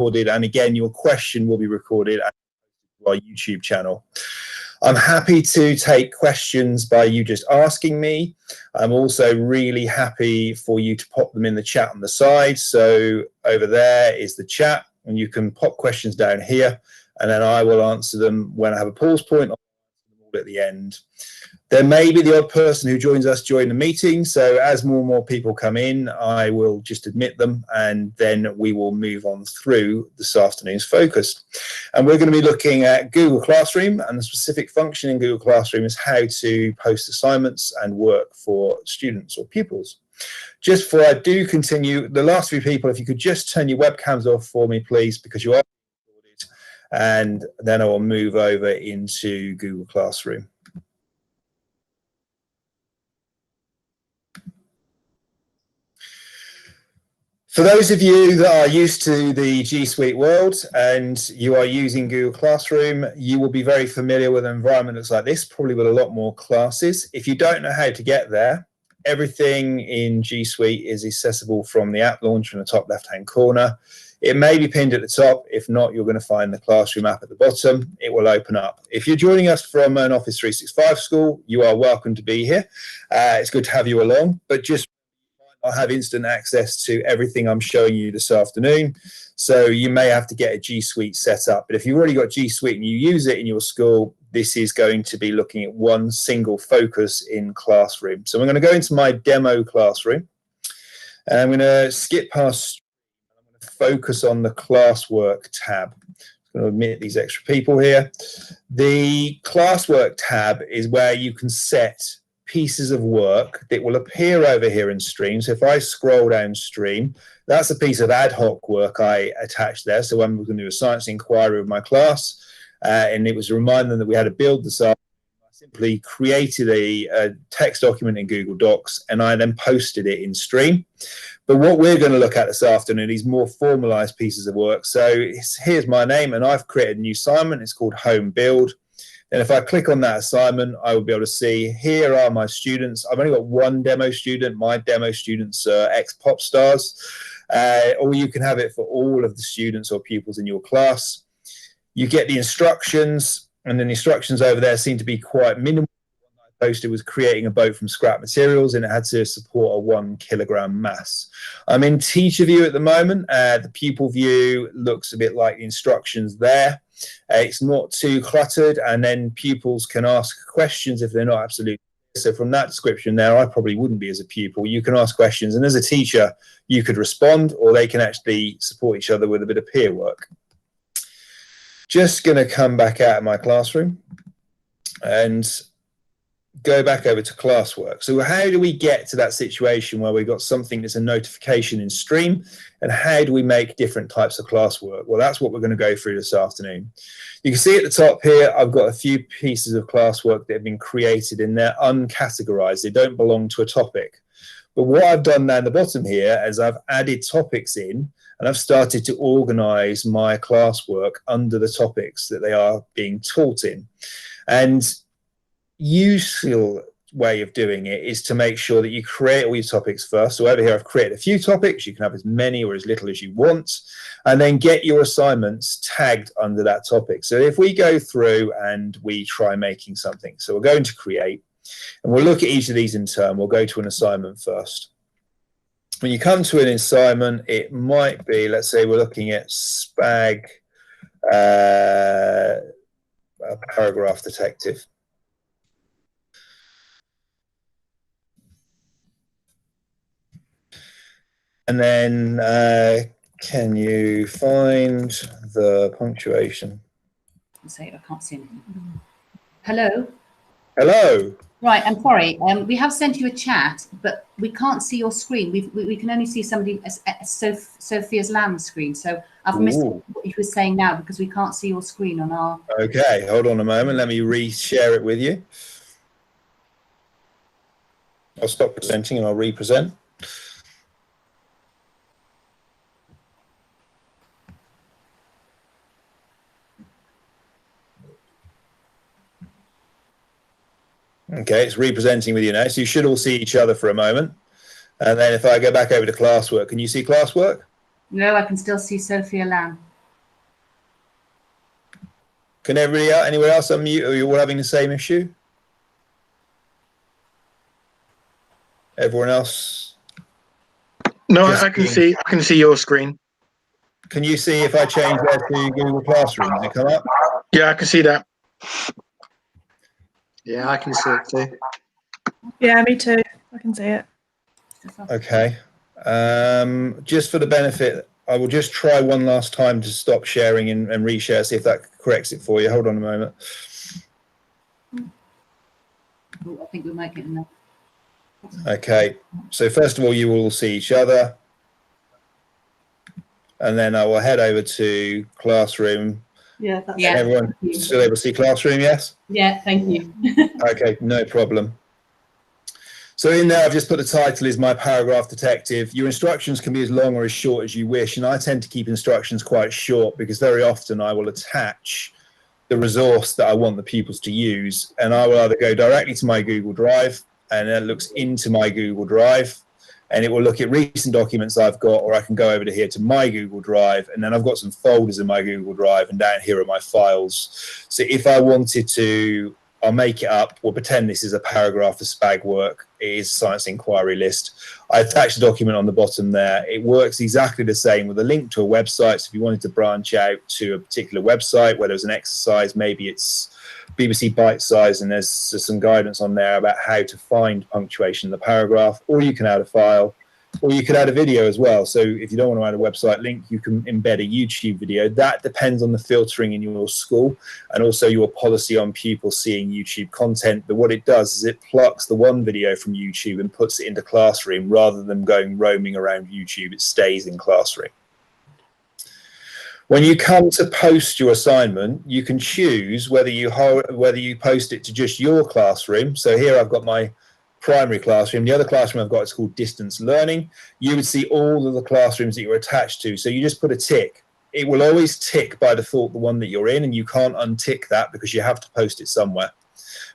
recorded, and again, your question will be recorded on our YouTube channel. I'm happy to take questions by you just asking me. I'm also really happy for you to pop them in the chat on the side. So over there is the chat, and you can pop questions down here, and then I will answer them when I have a pause point. I'll answer them all at the end. There may be the odd person who joins us during the meeting, so as more and more people come in, I will just admit them, and then we will move on through this afternoon's focus. And we're going to be looking at Google Classroom, and the specific function in Google Classroom is how to post assignments and work for students or pupils. Just before I do continue, the last few people, if you could just turn your webcams off for me, please, because you are recorded, and then I will move over into Google Classroom. For those of you that are used to the G Suite world and you are using Google Classroom, you will be very familiar with an environment that looks like this, probably with a lot more classes. If you don't know how to get there, everything in G Suite is accessible from the app launcher in the top left-hand corner. It may be pinned at the top. If not, you're going to find the Classroom app at the bottom. It will open up. If you're joining us from an Office 365 school, you are welcome to be here. It's good to have you along, but just I'll have instant access to everything I'm showing you this afternoon. So you may have to get a G Suite set up. But if you've already got G Suite and you use it in your school, this is going to be looking at one single focus in Classroom. So I'm going to go into my demo classroom. And I'm going to skip past, I'm going to focus on the Classwork tab. I'm going to admit these extra people here. The Classwork tab is where you can set pieces of work that will appear over here in Stream. So if I scroll down Stream, that's a piece of ad hoc work I attached there. So when we're going to do a science inquiry with my class, and it was to remind them that we had to build this up, I simply created a text document in Google Docs, and I then posted it in Stream. But what we're going to look at this afternoon is more formalized pieces of work. So here's my name, and I've created a new assignment. It's called Home Build. And if I click on that assignment, I will be able to see here are my students. I've only got one demo student. My demo students are ex-pop stars, or you can have it for all of the students or pupils in your class. You get the instructions, and then the instructions over there seem to be quite minimal. What I posted was creating a boat from scrap materials, and it had to support a 1 kilogram mass. I'm in teacher view at the moment. The pupil view looks a bit like the instructions there. It's not too cluttered, and then pupils can ask questions if they're not absolutely clear. So from that description there, I probably wouldn't be as a pupil. You can ask questions, and as a teacher, you could respond, or they can actually support each other with a bit of peer work. Just going to come back out of my classroom and go back over to Classwork. So how do we get to that situation where we've got something that's a notification in Stream, and how do we make different types of classwork? Well, that's what we're going to go through this afternoon. You can see at the top here, I've got a few pieces of classwork that have been created in there, uncategorized. They don't belong to a topic. But what I've done down the bottom here is I've added topics in, and I've started to organize my classwork under the topics that they are being taught in. And useful way of doing it is to make sure that you create all your topics first. So over here, I've created a few topics. You can have as many or as little as you want, and then get your assignments tagged under that topic. So if we go through and we try making something, so we're going to create, and we'll look at each of these in turn. We'll go to an assignment first. When you come to an assignment, it might be, let's say we're looking at SPAG, a paragraph detective. And then can you find the punctuation? I can't see anything. Hello? Hello. Right, I'm sorry. We have sent you a chat, but we can't see your screen. We can only see somebody, Sophia's Lamb's screen. So I've missed what you were saying now because we can't see your screen on our... Okay, hold on a moment. Let me re-share it with you. I'll stop presenting and I'll re-present. Okay, it's representing with you now, so you should all see each other for a moment. And then if I go back over to Classwork, can you see Classwork? No, I can still see Sophia Lamb. Can anyone else unmute, or you're all having the same issue? Everyone else? No, I can see your screen. Can you see if I change that to Google Classroom? Does it come up? Yeah, I can see that. Yeah, I can see it too. Yeah, me too. I can see it. Okay. Just for the benefit, I will just try one last time to stop sharing and reshare, see if that corrects it for you. Hold on a moment. I think we might get enough. Okay. So first of all, you will see each other. And then I will head over to Classroom. Yeah, that's Yeah. Everyone still able to see Classroom, yes? Yeah, thank you. Okay, no problem. So in there, I've just put the title is My Paragraph Detective. Your instructions can be as long or as short as you wish. And I tend to keep instructions quite short because very often I will attach the resource that I want the pupils to use. And I will either go directly to my Google Drive, and it looks into my Google Drive, and it will look at recent documents I've got, or I can go over to here to my Google Drive, and then I've got some folders in my Google Drive, and down here are my files. So if I wanted to, I'll make it up. We'll pretend this is a paragraph for spag work. It is science inquiry list. I attach the document on the bottom there. It works exactly the same with a link to a website. So if you wanted to branch out to a particular website where there's an exercise, maybe it's BBC Bite Size, and there's some guidance on there about how to find punctuation in the paragraph, or you can add a file, or you could add a video as well. So if you don't want to add a website link, you can embed a YouTube video. That depends on the filtering in your school and also your policy on pupils seeing YouTube content. But what it does is it plucks the one video from YouTube and puts it into Classroom rather than going roaming around YouTube. It stays in Classroom. When you come to post your assignment, you can choose whether you post it to just your classroom. So here I've got my primary classroom. The other classroom I've got is called distance learning. You would see all of the classrooms that you're attached to. So you just put a tick. It will always tick by default the one that you're in, and you can't untick that because you have to post it somewhere.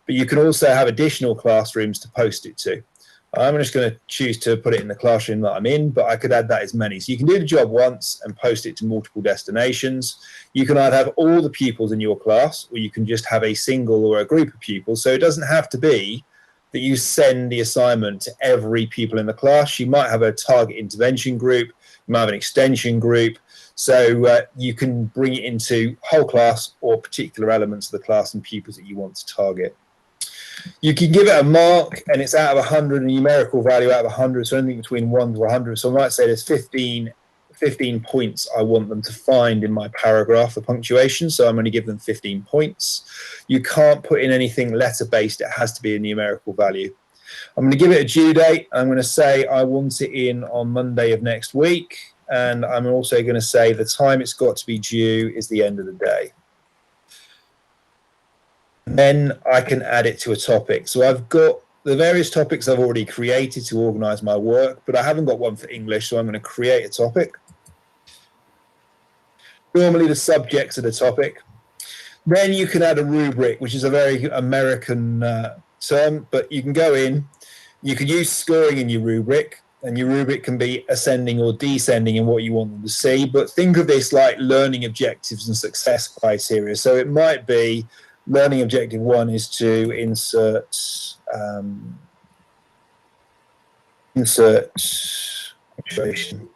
But you can also have additional classrooms to post it to. I'm just going to choose to put it in the classroom that I'm in, but I could add that as many. So you can do the job once and post it to multiple destinations. You can either have all the pupils in your class, or you can just have a single or a group of pupils. So it doesn't have to be that you send the assignment to every pupil in the class. You might have a target intervention group, you might have an extension group. So you can bring it into whole class or particular elements of the class and pupils that you want to target. You can give it a mark, and it's out of 100, a numerical value out of 100, so anything between 1 to 100. So I might say there's 15 points I want them to find in my paragraph for punctuation, so I'm going to give them 15 points. You can't put in anything letter-based. It has to be a numerical value. I'm going to give it a due date. I'm going to say I want it in on Monday of next week, and I'm also going to say the time it's got to be due is the end of the day. Then I can add it to a topic. So I've got the various topics I've already created to organize my work, but I haven't got one for English, so I'm going to create a topic. Normally the subjects of the topic. Then you can add a rubric, which is a very American term, but you can go in, you can use scoring in your rubric, and your rubric can be ascending or descending in what you want them to see, but think of this like learning objectives and success criteria. So it might be learning objective 1 is to insert punctuation,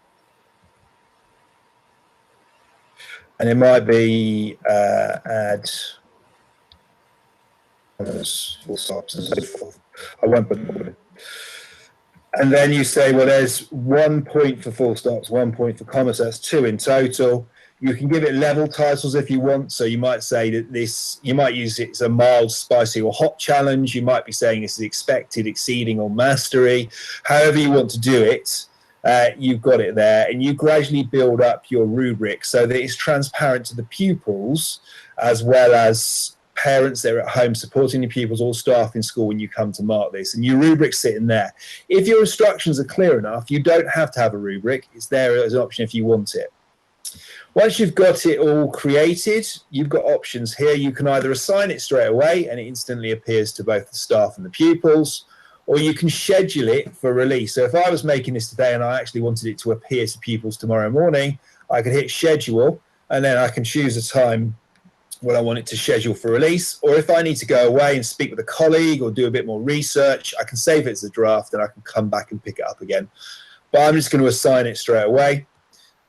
and it might be add full stops and so forth. I won't put them. And then you say, well, there's 1 point for full stops, 1 point for commas. That's 2 in total. You can give it level titles if you want. So you might say that this, you might use it as a mild, spicy, or hot challenge. You might be saying this is expected, exceeding, or mastery. However you want to do it, you've got it there. And you gradually build up your rubric so that it's transparent to the pupils as well as parents that are at home supporting the pupils, or staff in school when you come to mark this. And your rubric's sitting there. If your instructions are clear enough, you don't have to have a rubric. It's there as an option if you want it. Once you've got it all created, you've got options here. You can either assign it straight away and it instantly appears to both the staff and the pupils, or you can schedule it for release. So if I was making this today and I actually wanted it to appear to pupils tomorrow morning, I could hit schedule, and then I can choose a time when I want it to schedule for release, or if I need to go away and speak with a colleague or do a bit more research, I can save it as a draft and I can come back and pick it up again. But I'm just going to assign it straight away.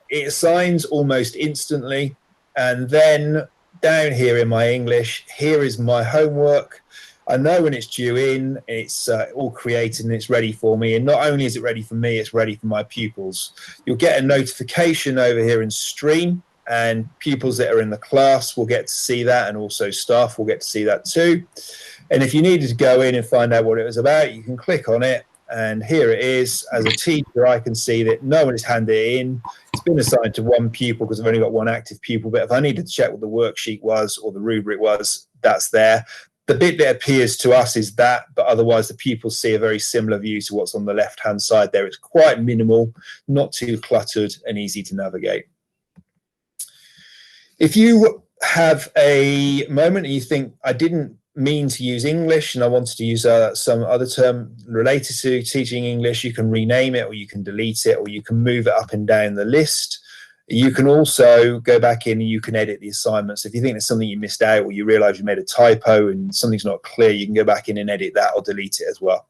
It assigns almost instantly. And then down here in my English, here is my homework. I know when it's due in, it's all created and it's ready for me. And not only is it ready for me, it's ready for my pupils. You'll get a notification over here in Stream, and pupils that are in the class will get to see that, and also staff will get to see that too. And if you needed to go in and find out what it was about, you can click on it, and here it is. As a teacher, I can see that no one has handed it in. It's been assigned to one pupil because I've only got one active pupil, but if I needed to check what the worksheet was or the rubric was, that's there. The bit that appears to us is that, but otherwise the pupils see a very similar view to what's on the left-hand side there. It's quite minimal, not too cluttered, and easy to navigate. If you have a moment and you think, I didn't mean to use English and I wanted to use some other term related to teaching English, you can rename it, or you can delete it, or you can move it up and down the list. You can also go back in and you can edit the assignments. If you think there's something you missed out, or you realize you made a typo and something's not clear, you can go back in and edit that or delete it as well.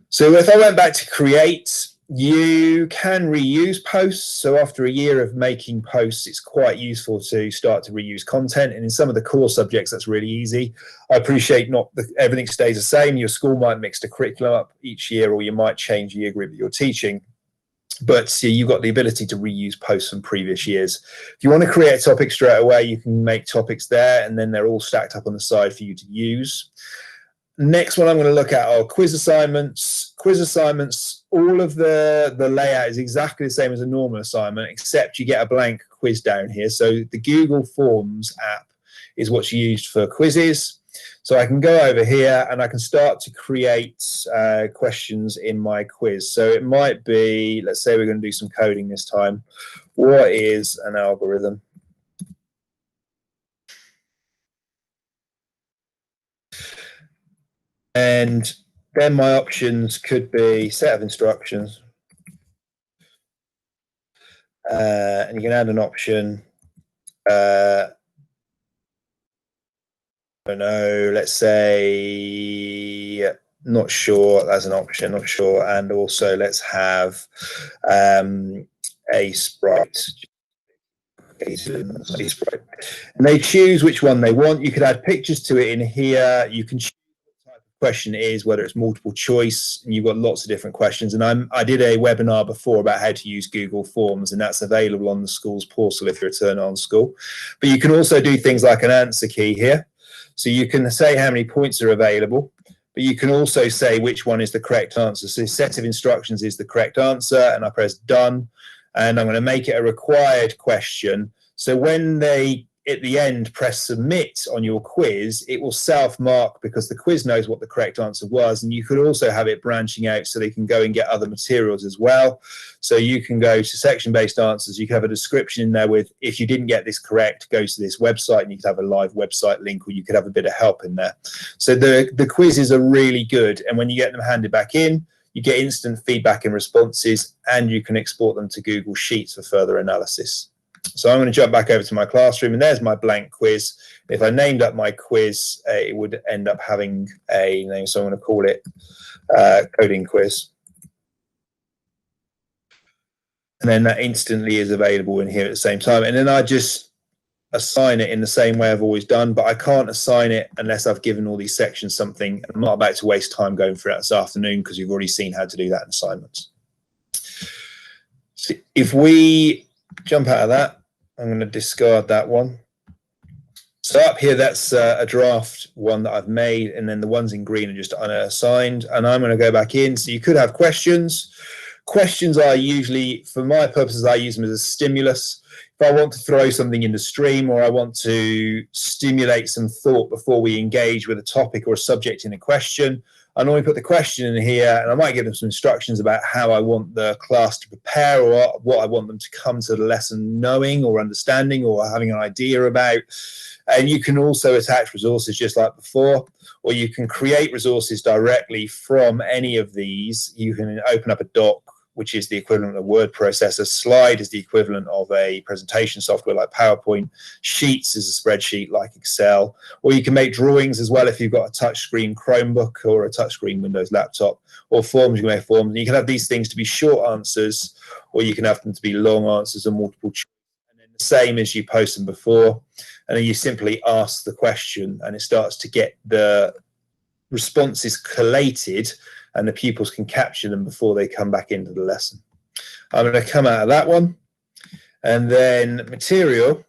So if I went back to create, you can reuse posts. So after a year of making posts, it's quite useful to start to reuse content. And in some of the core subjects, that's really easy. I appreciate not everything stays the same. Your school might mix the curriculum up each year, or you might change the year group that you're teaching. But see, you've got the ability to reuse posts from previous years. If you want to create a topic straight away, you can make topics there, and then they're all stacked up on the side for you to use. Next one I'm going to look at are quiz assignments. Quiz assignments, all of the layout is exactly the same as a normal assignment, except you get a blank quiz down here. So the Google Forms app is what's used for quizzes. So I can go over here and I can start to create questions in my quiz. So it might be, let's say we're going to do some coding this time. What is an algorithm? And then my options could be set of instructions. And you can add an option. I don't know, let's say, not sure, as an option, not sure. And also let's have a sprite. And they choose which one they want. You could add pictures to it in here. You can choose what type of question it is, whether it's multiple choice, and you've got lots of different questions. And I did a webinar before about how to use Google Forms, and that's available on the school's portal if you're a Turn-On school. But you can also do things like an answer key here. So you can say how many points are available, but you can also say which one is the correct answer. So set of instructions is the correct answer, and I press done, and I'm going to make it a required question. So when they, at the end, press submit on your quiz, it will self-mark because the quiz knows what the correct answer was. And you could also have it branching out so they can go and get other materials as well. So you can go to section-based answers. You can have a description in there with, if you didn't get this correct, go to this website, and you could have a live website link, or you could have a bit of help in there. So the quizzes are really good. And when you get them handed back in, you get instant feedback and responses, and you can export them to Google Sheets for further analysis. So I'm going to jump back over to my classroom, and there's my blank quiz. If I named up my quiz, it would end up having a name, so I'm going to call it coding quiz. And then that instantly is available in here at the same time. And then I just assign it in the same way I've always done, but I can't assign it unless I've given all these sections something. I'm not about to waste time going through that this afternoon because you've already seen how to do that in assignments. So if we jump out of that, I'm going to discard that one. So up here, that's a draft one that I've made, and then the ones in green are just unassigned. And I'm going to go back in. So you could have questions. Questions are usually, for my purposes, I use them as a stimulus. If I want to throw something in the stream, or I want to stimulate some thought before we engage with a topic or a subject in a question, I normally put the question in here, and I might give them some instructions about how I want the class to prepare, or what I want them to come to the lesson knowing or understanding or having an idea about. And you can also attach resources just like before, or you can create resources directly from any of these. You can open up a doc which is the equivalent of a word processor. Slide is the equivalent of a presentation software like PowerPoint. Sheets is a spreadsheet like Excel. Or you can make drawings as well if you've got a touchscreen Chromebook or a touchscreen Windows laptop. Or forms, you can make forms. And you can have these things to be short answers, or you can have them to be long answers and multiple choice. And then the same as you post them before. And then you simply ask the question, and it starts to get the responses collated, and the pupils can capture them before they come back into the lesson. I'm going to come out of that one. And then material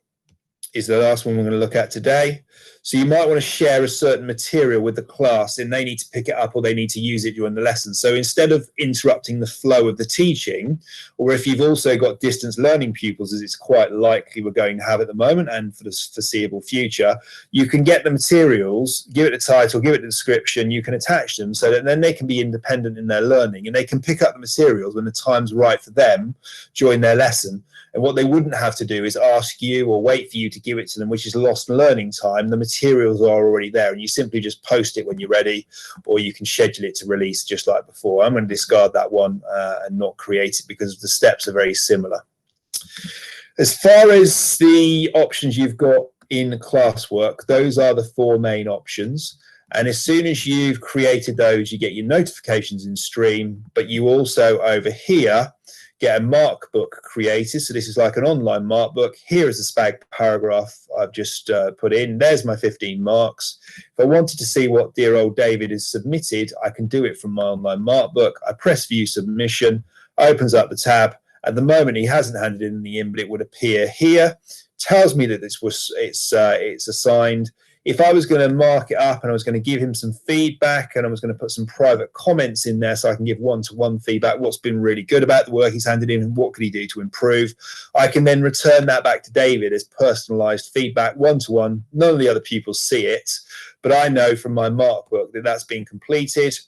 is the last one we're going to look at today. So you might want to share a certain material with the class, and they need to pick it up or they need to use it during the lesson. So instead of interrupting the flow of the teaching, or if you've also got distance learning pupils, as it's quite likely we're going to have at the moment and for the foreseeable future, you can get the materials, give it a title, give it a description, you can attach them so that then they can be independent in their learning, and they can pick up the materials when the time's right for them during their lesson. And what they wouldn't have to do is ask you or wait for you to give it to them, which is lost learning time. The materials are already there, and you simply just post it when you're ready, or you can schedule it to release just like before. I'm going to discard that one and not create it because the steps are very similar. As far as the options you've got in Classwork, those are the 4 main options. And as soon as you've created those, you get your notifications in Stream, but you also over here get a Markbook created. So this is like an online Markbook. Here is the SPAG paragraph I've just put in. There's my 15 marks. If I wanted to see what dear old David has submitted, I can do it from my online Markbook. I press view submission, opens up the tab. At the moment, he hasn't handed in the in, but it would appear here. Tells me that it's assigned. If I was going to mark it up and I was going to give him some feedback and I was going to put some private comments in there so I can give one-to-one feedback, what's been really good about the work he's handed in and what could he do to improve, I can then return that back to David as personalized feedback, one-to-one. None of the other pupils see it, but I know from my Markbook that that's been completed,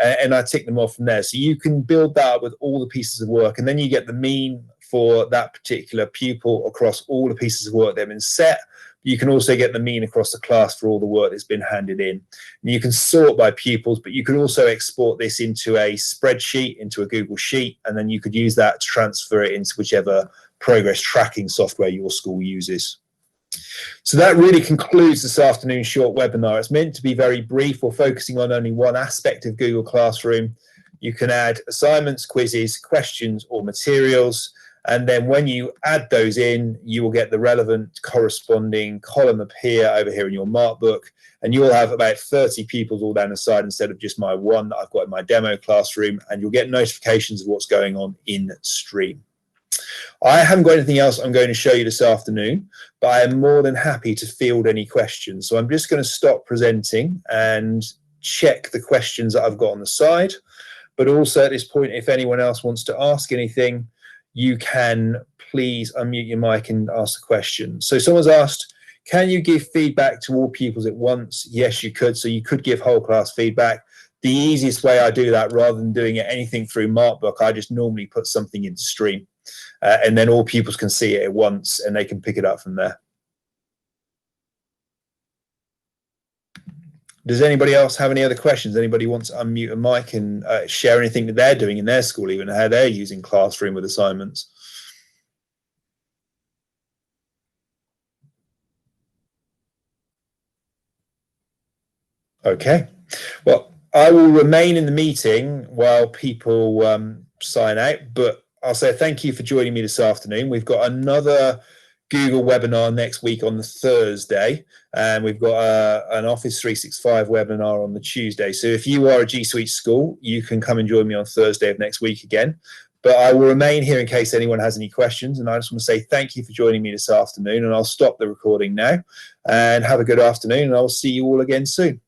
and I tick them off from there. So you can build that up with all the pieces of work, and then you get the mean for that particular pupil across all the pieces of work that have been set. You can also get the mean across the class for all the work that's been handed in. And you can sort by pupils, but you can also export this into a spreadsheet, into a Google Sheet, and then you could use that to transfer it into whichever progress tracking software your school uses. So that really concludes this afternoon's short webinar. It's meant to be very brief. We're focusing on only one aspect of Google Classroom. You can add assignments, quizzes, questions, or materials. And then when you add those in, you will get the relevant corresponding column over here in your Markbook, and you'll have about 30 pupils all down the side instead of just my one that I've got in my demo classroom, and you'll get notifications of what's going on in Stream. I haven't got anything else I'm going to show you this afternoon, but I am more than happy to field any questions. So I'm just going to stop presenting and check the questions that I've got on the side. But also at this point, if anyone else wants to ask anything, you can please unmute your mic and ask the question. So someone's asked, can you give feedback to all pupils at once? Yes, you could. So you could give whole class feedback. The easiest way I do that, rather than doing anything through Markbook, I just normally put something into Stream, and then all pupils can see it at once and they can pick it up from there. Does anybody else have any other questions? Anybody wants to unmute a mic and share anything that they're doing in their school, even how they're using Classroom with assignments? Okay, well, I will remain in the meeting while people sign out, but I'll say thank you for joining me this afternoon. We've got another Google webinar next week on the Thursday, and we've got an Office 365 webinar on the Tuesday. So if you are a G Suite school, you can come and join me on Thursday of next week again. But I will remain here in case anyone has any questions, and I just want to say thank you for joining me this afternoon, and I'll stop the recording now, and have a good afternoon, and I'll see you all again soon.